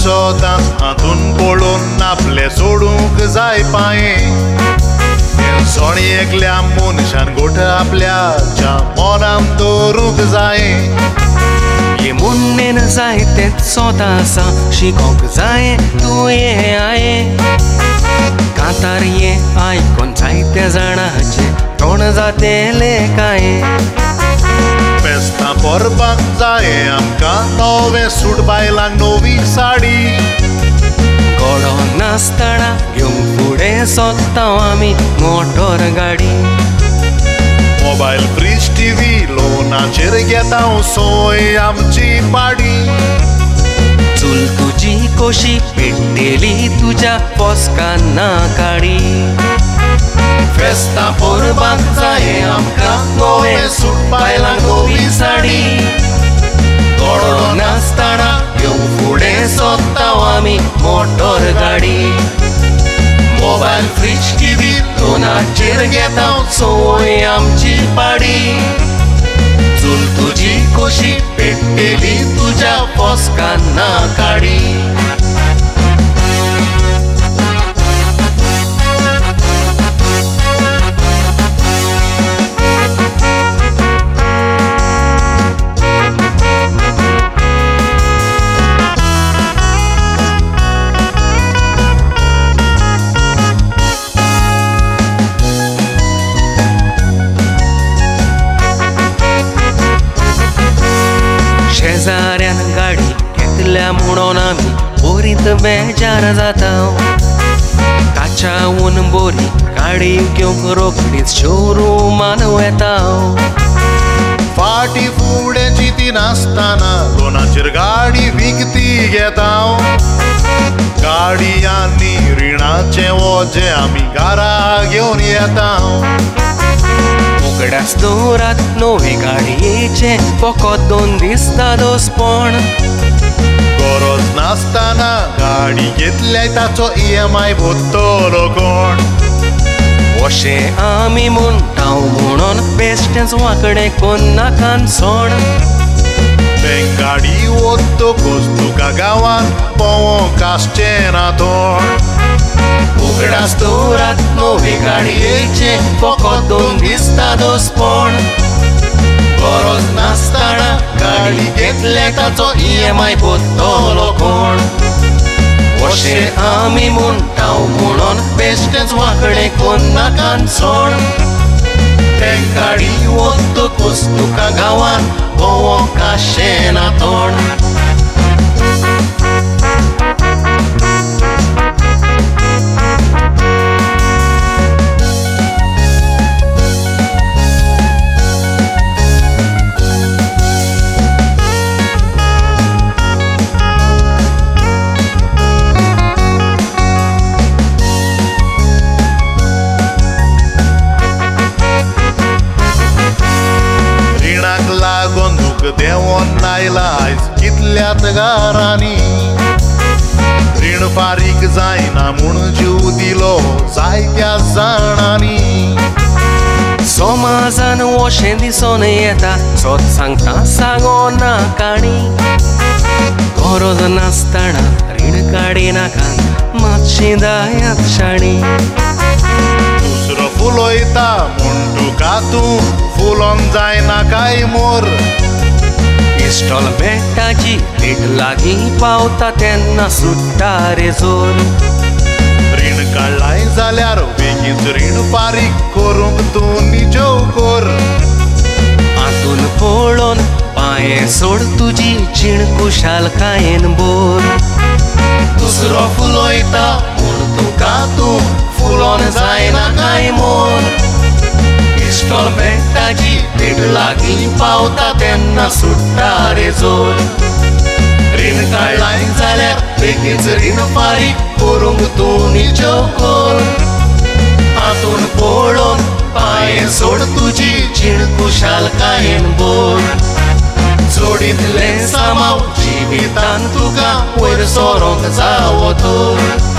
सदांच हातून पडून आपले सोडूंक जाय पांये सोणी एकल्या मनशान गोठ आपल्याच्या मोनान दवरूंक जाय ये मुन्नेन जाय तेच स्वतासा शिकोंक जाय तूं ये आये कांतार ये आयकोन जायत्या जाणांचे तोंड जातेले काय फेस्तां परबांक जाय आमकां नवें सूट बायलांक नवी साडी घोडो नासतना घेवंक फुडें सोदतांव आमी मोटर गाडी मोबायल फ्रीज टीव्ही लोनाचेर घेता सोय आमची पाडी चूल तुजी कशी पेट्टेली तुज्या पोसकान ना काडी फेस्तां परबांक जाय आमकां नवें सूट बायलांक नवी साडी घोडो नासतना घेवंक फुडें सोदतांव आमी मोटर गाडी मोबायल फ्रीज टीव्ही लोनाचेर घेता सोय आमची पाडी चूल तुजी कशी पेट्टेली तुज्या पोसकान ना काडी शेजाऱ्यान गाडी घेतल्या म्हणून आमी बरीच बेजार जाता काचावून बरी गाडी घेवंक रोखडीच शोरूमान येता फाटी फुडें चिती नासतना लोनाचेर गाडी विकती घेता गाडी आनी रिणाचें वजें आमी घरा घेवन येता उगडास दोरात नवी गाडयेचे फकत 2 दीस दादोसपण गरज नासतना गाडी घेतल्याय ताचो EMI भरतलो कोण अशें आमी म्हणटाव म्हणून बेश्टेंच वांकडें कोन्नाकान सोण बँक गाडी वतकच तुका गांवांत पळोवंक आसचें ना तोंड उगडास दोरात नवी गाडयेचे फकत 2 दीस दादोसपण गरज नासतना गाडी घेतले ताचो EMI भरतलो कोण अशें आमी म्हणटाव म्हणून बेश्टेंच वांकडें कोन्नाकान सोण बँक गाडी वतकच तुका गांवांत पळोवंक आसचें ना तोंड देवोन आयला आयज कितल्याच घरांनी रीण फारीक जायना म्हूण जीव दिलो जायत्या जाणांनी समाजान अशें दिसून येता सोद सांगता सांगो ना काणी गरज नासतना रीण काडिनाका मातशी दायात शाणी दुसरो फुलोयता म्हूण तुका तूं फुलोन जायना काय मोर इन्स्टॉलमेंटाची डेट लागीं पावता तेन्ना सुट्टा रे जोर रीण काडलाय जाल्यार बेगीच रीण फारीक करूंक तूं निजो कर हातून पळोवन पांये सोड तुजी जीण कुशालकायेन बोर दुसरो फुलोयता म्हूण तुका तूं फुलोन जायना काय मोर इन्स्टॉलमेंटाची डेट लागीं पावता तेन्ना सुट्टा रे जोर रीण काडलाय जाल्यार बेगीच रीण फारीक करूंक तूं निजो कर हातून पळोवन पांये सोड तुजी जीण कुशालकायेन बोर जोडींतलें सामाव जिवितांत तुका वयर सोरोंक जावो तर